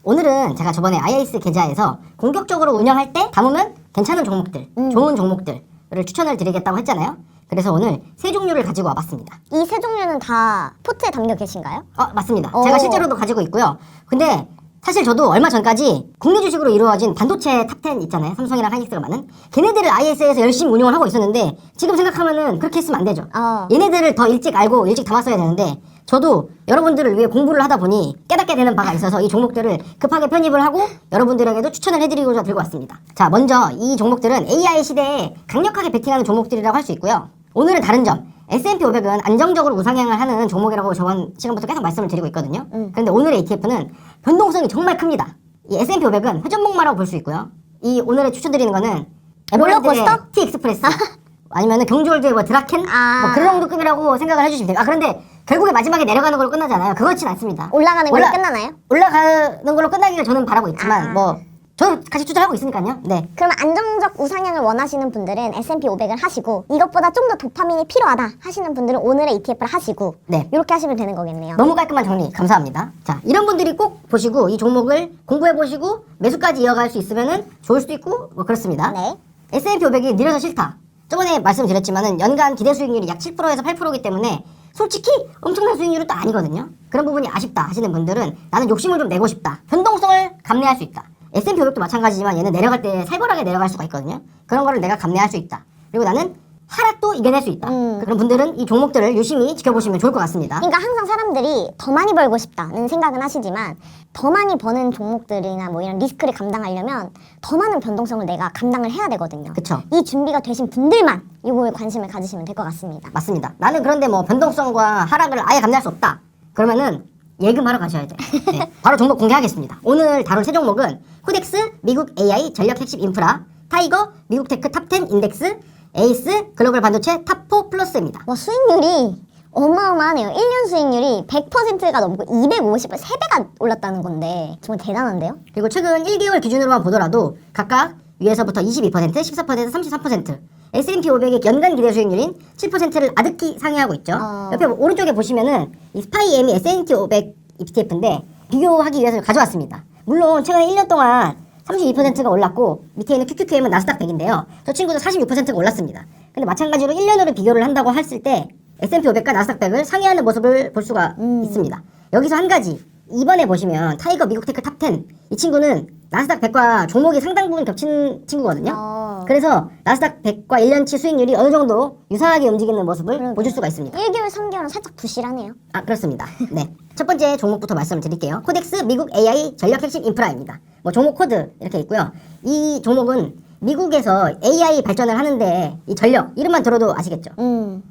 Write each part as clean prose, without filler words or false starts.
오늘은 제가 저번에 IIS 계좌에서 공격적으로 운영할 때 담으면 괜찮은 종목들, 좋은 종목들을 추천을 드리겠다고 했잖아요. 그래서 오늘 세 종류를 가지고 와봤습니다. 이 세 종류는 다 포트에 담겨 계신가요? 맞습니다. 제가 실제로도 가지고 있고요. 근데 사실 저도 얼마 전까지 국내 주식으로 이루어진 반도체 탑10 있잖아요. 삼성이랑 하이닉스가 많은. 걔네들을 IS에서 열심히 운용을 하고 있었는데 지금 생각하면은 그렇게 했으면 안 되죠. 얘네들을 더 일찍 알고 일찍 담았어야 되는데 저도 여러분들을 위해 공부를 하다 보니 깨닫게 되는 바가 있어서 이 종목들을 급하게 편입을 하고 여러분들에게도 추천을 해드리고자 들고 왔습니다. 자, 먼저 이 종목들은 AI 시대에 강력하게 베팅하는 종목들이라고 할 수 있고요. 오늘은 다른 점. S&P 500은 안정적으로 우상향을 하는 종목이라고 저번 시간부터 계속 말씀을 드리고 있거든요. 그런데 오늘의 ETF는 변동성이 정말 큽니다. 이 S&P 500은 회전목마라고 볼 수 있고요. 이 오늘의 추천드리는 거는 에버랜드의 T-익스프레스 아니면 경주월드의 뭐 드라켄 뭐 그런 정도급이라고 생각을 해주시면 돼요. 그런데 결국에 마지막에 내려가는 걸로 끝나잖아요. 그렇진 않습니다. 올라가는 걸로 끝나나요? 올라가는 걸로 끝나기를 저는 바라고 있지만 저도 같이 투자하고 있으니까요. 네. 그러면 안정적 우상향을 원하시는 분들은 S&P 500을 하시고 이것보다 좀 더 도파민이 필요하다 하시는 분들은 오늘의 ETF를 하시고 네. 이렇게 하시면 되는 거겠네요. 너무 깔끔한 정리 감사합니다. 자, 이런 분들이 꼭 보시고 이 종목을 공부해보시고 매수까지 이어갈 수 있으면 좋을 수도 있고 뭐 그렇습니다. 네. S&P 500이 느려서 싫다. 저번에 말씀드렸지만은 연간 기대 수익률이 약 7%에서 8%이기 때문에 솔직히 엄청난 수익률은 또 아니거든요. 그런 부분이 아쉽다 하시는 분들은 나는 욕심을 좀 내고 싶다. 변동성을 감내할 수 있다. S&P 500도 마찬가지지만 얘는 내려갈 때 살벌하게 내려갈 수가 있거든요. 그런 거를 내가 감내할 수 있다. 그리고 나는 하락도 이겨낼 수 있다. 그런 분들은 이 종목들을 유심히 지켜보시면 좋을 것 같습니다. 그러니까 항상 사람들이 더 많이 벌고 싶다는 생각은 하시지만 더 많이 버는 종목들이나 뭐 이런 리스크를 감당하려면 더 많은 변동성을 내가 감당을 해야 되거든요. 그쵸. 이 준비가 되신 분들만 이거에 관심을 가지시면 될 것 같습니다. 맞습니다. 나는 그런데 뭐 변동성과 하락을 아예 감내할 수 없다. 그러면은 예금하러 가셔야 돼요. 네, 바로 종목 공개하겠습니다. 오늘 다룰 세 종목은 코덱스, 미국 AI 전력 핵심 인프라, 타이거, 미국 테크 탑10 인덱스, 에이스, 글로벌 반도체 탑4 플러스입니다. 와, 수익률이 어마어마하네요. 1년 수익률이 100%가 넘고 250을 3배가 올랐다는 건데 정말 대단한데요? 그리고 최근 1개월 기준으로만 보더라도 각각 위에서부터 22%, 14%, 33%, S&P 500의 연간 기대 수익률인 7%를 아득히 상회하고 있죠. 옆에 오른쪽에 보시면은 이 스파이엠이 S&P 500 ETF인데 비교하기 위해서 가져왔습니다. 물론 최근 1년 동안 32%가 올랐고 밑에 있는 QQQM은 나스닥 100인데요. 저 친구도 46%가 올랐습니다. 근데 마찬가지로 1년으로 비교를 한다고 했을 때 S&P 500과 나스닥 100을 상회하는 모습을 볼 수가 있습니다. 여기서 한 가지 이번에 보시면 타이거 미국 테크 탑10 이 친구는 나스닥 100과 종목이 상당 부분 겹친 친구거든요. 그래서 나스닥 100과 1년치 수익률이 어느 정도 유사하게 움직이는 모습을 보실 수가 있습니다. 1개월, 3개월은 살짝 부실하네요. 그렇습니다. 네. 첫 번째 종목부터 말씀을 드릴게요. 코덱스 미국 AI 전력 핵심 인프라입니다. 뭐 종목 코드 이렇게 있고요. 이 종목은 미국에서 AI 발전을 하는데 이 전력 이름만 들어도 아시겠죠?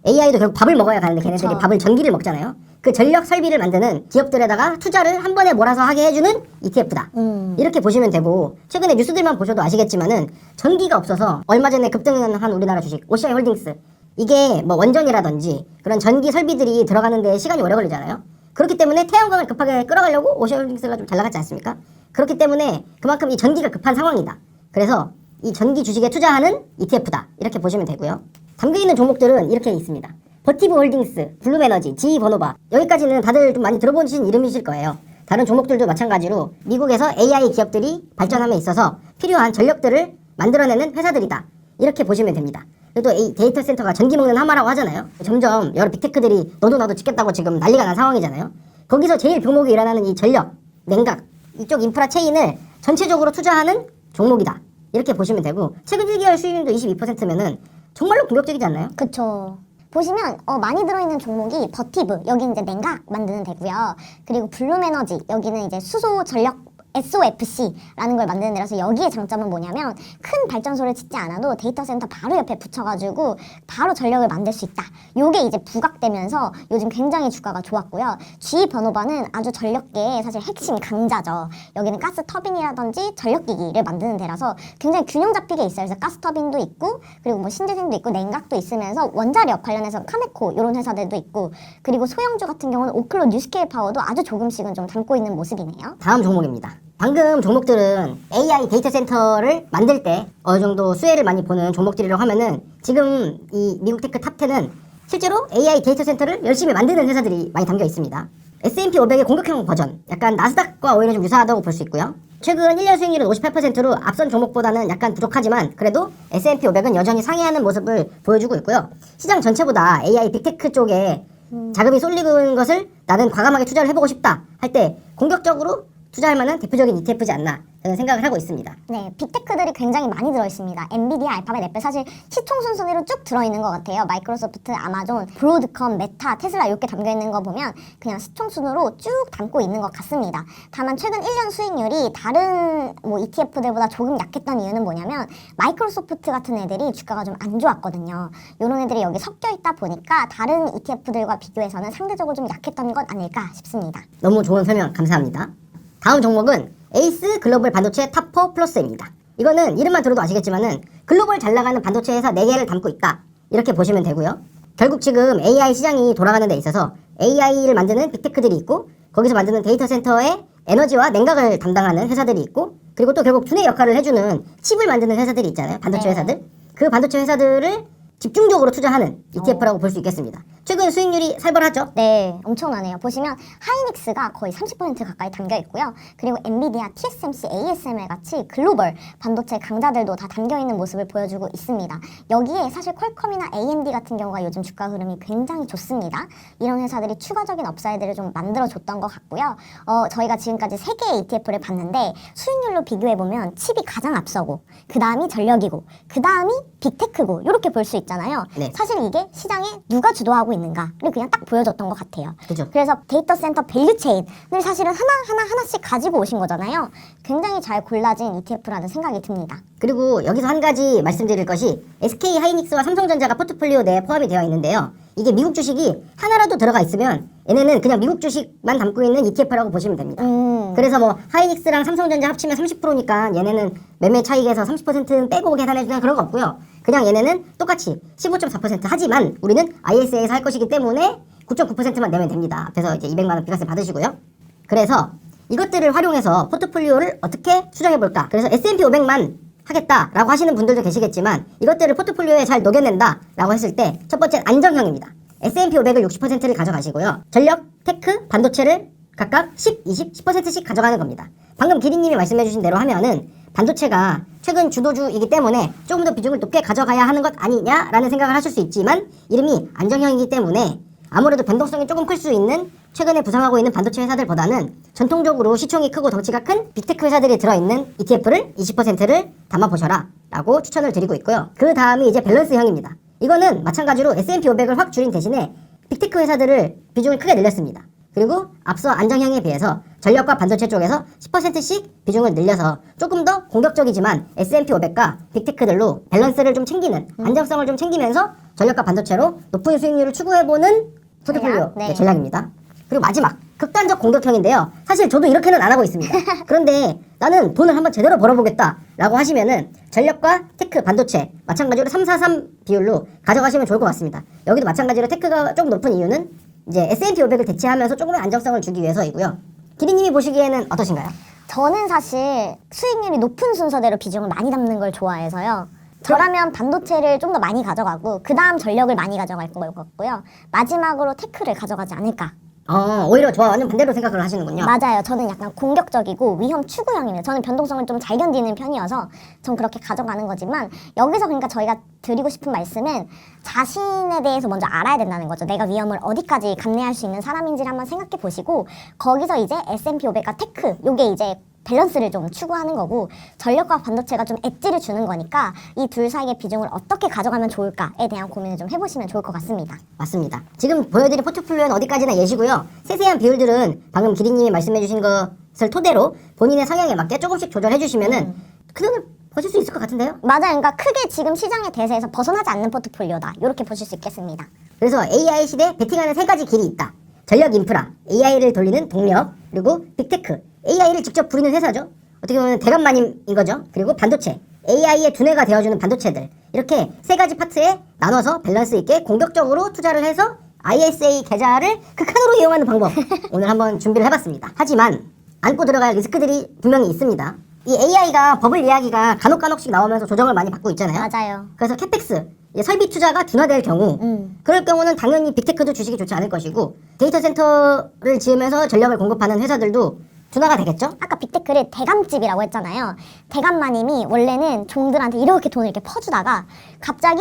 AI도 결국 밥을 먹어야 가는데 걔네들이 밥을 전기를 먹잖아요. 그 전력 설비를 만드는 기업들에다가 투자를 한 번에 몰아서 하게 해주는 ETF다. 이렇게 보시면 되고 최근에 뉴스들만 보셔도 아시겠지만은 전기가 없어서 얼마 전에 급등한 우리나라 주식 OCI 홀딩스 이게 뭐 원전이라든지 그런 전기 설비들이 들어가는데 시간이 오래 걸리잖아요. 그렇기 때문에 태양광을 급하게 끌어가려고 OCI 홀딩스가 좀 잘 나갔지 않습니까? 그렇기 때문에 그만큼 이 전기가 급한 상황이다. 그래서 이 전기 주식에 투자하는 ETF다. 이렇게 보시면 되고요. 담겨있는 종목들은 이렇게 있습니다. 버티브 홀딩스, 블룸에너지, 지버노바 여기까지는 다들 좀 많이 들어보신 이름이실 거예요. 다른 종목들도 마찬가지로 미국에서 AI 기업들이 발전함에 있어서 필요한 전력들을 만들어내는 회사들이다. 이렇게 보시면 됩니다. 그리고 또 이 데이터 센터가 전기 먹는 하마라고 하잖아요. 점점 여러 빅테크들이 너도 나도 짓겠다고 지금 난리가 난 상황이잖아요. 거기서 제일 규모가 일어나는 이 전력, 냉각 이쪽 인프라 체인을 전체적으로 투자하는 종목이다. 이렇게 보시면 되고 최근 1개월 수익률도 22%면은 정말로 공격적이지 않나요? 그쵸. 보시면 많이 들어있는 종목이 버티브, 여기는 이제 냉각 만드는 데고요. 그리고 블룸에너지, 여기는 이제 수소 전력 SOFC라는 걸 만드는 데라서 여기의 장점은 뭐냐면 큰 발전소를 짓지 않아도 데이터 센터 바로 옆에 붙여가지고 바로 전력을 만들 수 있다. 요게 이제 부각되면서 요즘 굉장히 주가가 좋았고요. G 버노바는 아주 전력계의 사실 핵심 강자죠. 여기는 가스 터빈이라든지 전력기기를 만드는 데라서 굉장히 균형 잡히게 있어요. 그래서 가스 터빈도 있고 그리고 뭐 신재생도 있고 냉각도 있으면서 원자력 관련해서 카메코 이런 회사들도 있고 그리고 소형주 같은 경우는 오클로 뉴스케일 파워도 아주 조금씩은 좀 담고 있는 모습이네요. 다음 종목입니다. 방금 종목들은 AI 데이터 센터를 만들 때 어느 정도 수혜를 많이 보는 종목들이라고 하면은 지금 이 미국 테크 탑10은 실제로 AI 데이터 센터를 열심히 만드는 회사들이 많이 담겨 있습니다. S&P 500의 공격형 버전, 약간 나스닥과 오히려 좀 유사하다고 볼 수 있고요. 최근 1년 수익률은 58%로 앞선 종목보다는 약간 부족하지만 그래도 S&P 500은 여전히 상회하는 모습을 보여주고 있고요. 시장 전체보다 AI 빅테크 쪽에 자금이 쏠리는 것을 나는 과감하게 투자를 해보고 싶다 할 때 공격적으로 투자할 만한 대표적인 ETF지 않나 저는 생각을 하고 있습니다. 네, 빅테크들이 굉장히 많이 들어있습니다. 엔비디아, 알파벳, 애플 사실 시총 순서대로 쭉 들어있는 것 같아요. 마이크로소프트, 아마존, 브로드컴, 메타, 테슬라 이렇게 담겨있는 거 보면 그냥 시총 순으로 쭉 담고 있는 것 같습니다. 다만 최근 1년 수익률이 다른 ETF들보다 조금 약했던 이유는 뭐냐면 마이크로소프트 같은 애들이 주가가 좀 안 좋았거든요. 이런 애들이 여기 섞여 있다 보니까 다른 ETF들과 비교해서는 상대적으로 좀 약했던 것 아닐까 싶습니다. 너무 좋은 설명 감사합니다. 다음 종목은 에이스 글로벌 반도체 탑4 플러스입니다. 이거는 이름만 들어도 아시겠지만은 글로벌 잘 나가는 반도체 회사 4개를 담고 있다. 이렇게 보시면 되고요. 결국 지금 AI 시장이 돌아가는 데 있어서 AI를 만드는 빅테크들이 있고 거기서 만드는 데이터 센터의 에너지와 냉각을 담당하는 회사들이 있고 그리고 또 결국 두뇌 역할을 해주는 칩을 만드는 회사들이 있잖아요. 반도체 회사들. 그 반도체 회사들을 집중적으로 투자하는 ETF라고 볼 수 있겠습니다. 최근 수익률이 살벌하죠? 네, 엄청나네요. 보시면 하이닉스가 거의 30% 가까이 담겨 있고요. 그리고 엔비디아, TSMC, ASML 같이 글로벌 반도체 강자들도 다 담겨 있는 모습을 보여주고 있습니다. 여기에 사실 퀄컴이나 AMD 같은 경우가 요즘 주가 흐름이 굉장히 좋습니다. 이런 회사들이 추가적인 업사이드를 좀 만들어줬던 것 같고요. 저희가 지금까지 3개의 ETF를 봤는데 수익률로 비교해보면 칩이 가장 앞서고 그 다음이 전력이고 그 다음이 빅테크고 이렇게 볼 수 있잖아요. 네. 사실 이게 시장에 누가 주도하고 있는가를 그냥 딱 보여줬던 것 같아요. 그죠. 그래서 데이터 센터 밸류 체인을 사실은 하나씩 가지고 오신 거잖아요. 굉장히 잘 골라진 ETF라는 생각이 듭니다. 그리고 여기서 한 가지 말씀드릴 것이 SK 하이닉스와 삼성전자가 포트폴리오 내에 포함이 되어 있는데요. 이게 미국 주식이 하나라도 들어가 있으면 얘네는 그냥 미국 주식만 담고 있는 ETF라고 보시면 됩니다. 그래서 뭐 하이닉스랑 삼성전자 합치면 30%니까 얘네는 매매 차익에서 30%는 빼고 계산해주는 그런 거 없고요. 그냥 얘네는 똑같이 15.4% 하지만 우리는 ISA에서 할 것이기 때문에 9.9%만 내면 됩니다. 그래서 이제 200만 원 비과세 받으시고요. 그래서 이것들을 활용해서 포트폴리오를 어떻게 수정해볼까? 그래서 S&P 500만 하겠다라고 하시는 분들도 계시겠지만 이것들을 포트폴리오에 잘 녹여낸다라고 했을 때 첫 번째 안정형입니다. S&P 500을 60%를 가져가시고요. 전력, 테크, 반도체를 각각 10, 20, 10%씩 가져가는 겁니다. 방금 기린님이 말씀해주신 대로 하면은 반도체가 최근 주도주이기 때문에 조금 더 비중을 높게 가져가야 하는 것 아니냐라는 생각을 하실 수 있지만 이름이 안정형이기 때문에 아무래도 변동성이 조금 클 수 있는 최근에 부상하고 있는 반도체 회사들보다는 전통적으로 시총이 크고 덩치가 큰 빅테크 회사들이 들어있는 ETF를 20%를 담아보셔라 라고 추천을 드리고 있고요. 그 다음이 이제 밸런스형입니다. 이거는 마찬가지로 S&P 500을 확 줄인 대신에 빅테크 회사들을 비중을 크게 늘렸습니다. 그리고 앞서 안정형에 비해서 전력과 반도체 쪽에서 10%씩 비중을 늘려서 조금 더 공격적이지만 S&P 500과 빅테크들로 밸런스를 좀 챙기는 안정성을 좀 챙기면서 전력과 반도체로 높은 수익률을 추구해보는 포트폴리오 네. 전략입니다. 그리고 마지막 극단적 공격형인데요. 사실 저도 이렇게는 안 하고 있습니다. 그런데 나는 돈을 한번 제대로 벌어보겠다 라고 하시면은 전력과 테크, 반도체 마찬가지로 3-4-3 비율로 가져가시면 좋을 것 같습니다. 여기도 마찬가지로 테크가 조금 높은 이유는 이제 S&P 500을 대체하면서 조금의 안정성을 주기 위해서이고요. 기리님이 보시기에는 어떠신가요? 저는 사실 수익률이 높은 순서대로 비중을 많이 담는 걸 좋아해서요. 저라면 반도체를 좀 더 많이 가져가고 그 다음 전력을 많이 가져갈 것 같고요. 마지막으로 테크를 가져가지 않을까. 오히려 저와 완전 반대로 생각을 하시는군요. 맞아요. 저는 약간 공격적이고 위험 추구형입니다. 저는 변동성을 좀 잘 견디는 편이어서 전 그렇게 가져가는 거지만 여기서 그러니까 저희가 드리고 싶은 말씀은 자신에 대해서 먼저 알아야 된다는 거죠. 내가 위험을 어디까지 감내할 수 있는 사람인지를 한번 생각해 보시고 거기서 이제 S&P 500과 테크 요게 이제 밸런스를 좀 추구하는 거고 전력과 반도체가 좀 엣지를 주는 거니까 이 둘 사이의 비중을 어떻게 가져가면 좋을까에 대한 고민을 좀 해보시면 좋을 것 같습니다. 맞습니다. 지금 보여드린 포트폴리오는 어디까지나 예시고요. 세세한 비율들은 방금 기리님이 말씀해주신 것을 토대로 본인의 성향에 맞게 조금씩 조절해주시면은 그 돈을 버실 수 있을 것 같은데요? 맞아요. 그러니까 크게 지금 시장의 대세에서 벗어나지 않는 포트폴리오다. 이렇게 보실 수 있겠습니다. 그래서 AI 시대 베팅하는 3가지 길이 있다. 전력 인프라, AI를 돌리는 동력, 그리고 빅테크, AI를 직접 부리는 회사죠. 어떻게 보면 대감마님인 거죠. 그리고 반도체, AI의 두뇌가 되어주는 반도체들. 이렇게 3가지 파트에 나눠서 밸런스 있게 공격적으로 투자를 해서 ISA 계좌를 극한으로 이용하는 방법 오늘 한번 준비를 해봤습니다. 하지만 안고 들어갈 리스크들이 분명히 있습니다. 이 AI가 버블 이야기가 간혹간혹씩 나오면서 조정을 많이 받고 있잖아요. 맞아요. 그래서 캐펙스, 이제 설비 투자가 둔화될 경우 그럴 경우는 당연히 빅테크도 주식이 좋지 않을 것이고 데이터 센터를 지으면서 전력을 공급하는 회사들도 둔화가 되겠죠? 아까 빅테크를 대감집이라고 했잖아요. 대감마님이 원래는 종들한테 이렇게 돈을 이렇게 퍼주다가 갑자기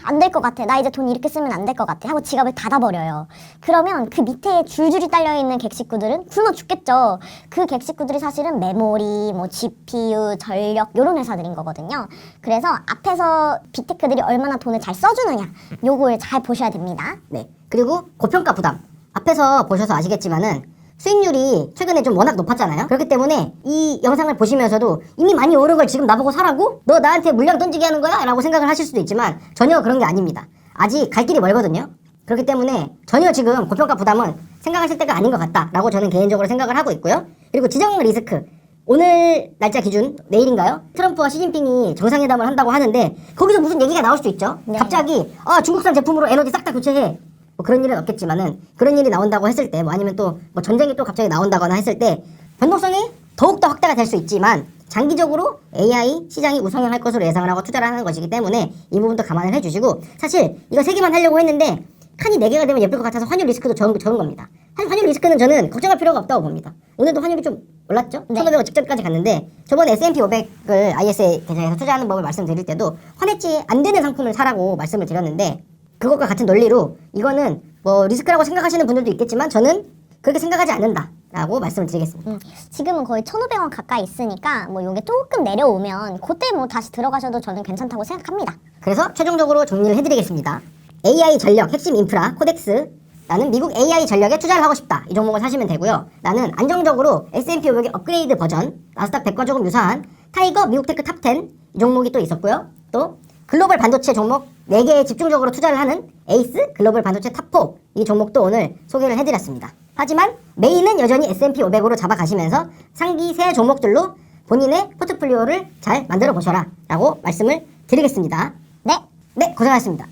안 될 것 같아. 나 이제 돈 이렇게 쓰면 안 될 것 같아. 하고 지갑을 닫아버려요. 그러면 그 밑에 줄줄이 딸려있는 객식구들은 굶어 죽겠죠. 그 객식구들이 사실은 메모리, 뭐 GPU, 전력 이런 회사들인 거거든요. 그래서 앞에서 빅테크들이 얼마나 돈을 잘 써주느냐 요걸 잘 보셔야 됩니다. 네. 그리고 고평가 부담. 앞에서 보셔서 아시겠지만은 수익률이 최근에 좀 워낙 높았잖아요. 그렇기 때문에 이 영상을 보시면서도 이미 많이 오른 걸 지금 나보고 사라고? 너 나한테 물량 던지게 하는 거야? 라고 생각을 하실 수도 있지만 전혀 그런 게 아닙니다. 아직 갈 길이 멀거든요. 그렇기 때문에 전혀 지금 고평가 부담은 생각하실 때가 아닌 것 같다라고 저는 개인적으로 생각을 하고 있고요. 그리고 지정 리스크. 오늘 날짜 기준 내일인가요? 트럼프와 시진핑이 정상회담을 한다고 하는데 거기서 무슨 얘기가 나올 수도 있죠. 네. 갑자기 중국산 제품으로 에너지 싹 다 교체해. 뭐 그런 일은 없겠지만은 그런 일이 나온다고 했을 때 뭐 아니면 또 뭐 전쟁이 또 갑자기 나온다거나 했을 때 변동성이 더욱더 확대가 될 수 있지만 장기적으로 AI 시장이 우상향할 것으로 예상을 하고 투자를 하는 것이기 때문에 이 부분도 감안을 해주시고 사실 이거 3개만 하려고 했는데 칸이 4개가 되면 예쁠 것 같아서 환율 리스크도 적은 겁니다. 환율 리스크는 저는 걱정할 필요가 없다고 봅니다. 오늘도 환율이 좀 올랐죠? 네. 1,500원 직전까지 갔는데 저번에 S&P 500을 ISA 계좌에서 투자하는 법을 말씀드릴 때도 환해지 안 되는 상품을 사라고 말씀을 드렸는데 그것과 같은 논리로 이거는 뭐 리스크라고 생각하시는 분들도 있겠지만 저는 그렇게 생각하지 않는다라고 말씀을 드리겠습니다. 지금은 거의 1,500원 가까이 있으니까 뭐 요게 조금 내려오면 그때 뭐 다시 들어가셔도 저는 괜찮다고 생각합니다. 그래서 최종적으로 정리를 해드리겠습니다. AI 전력, 핵심 인프라, 코덱스. 나는 미국 AI 전력에 투자를 하고 싶다. 이 종목을 사시면 되고요. 나는 안정적으로 S&P 500의 업그레이드 버전, 나스닥 100과 조금 유사한 타이거 미국 테크 탑10 이 종목이 또 있었고요. 또 글로벌 반도체 종목 4개에 집중적으로 투자를 하는 에이스 글로벌 반도체 탑4 이 종목도 오늘 소개를 해드렸습니다. 하지만 메인은 여전히 S&P 500으로 잡아가시면서 상기 세 종목들로 본인의 포트폴리오를 잘 만들어 보셔라 라고 말씀을 드리겠습니다. 네. 네, 고생하셨습니다.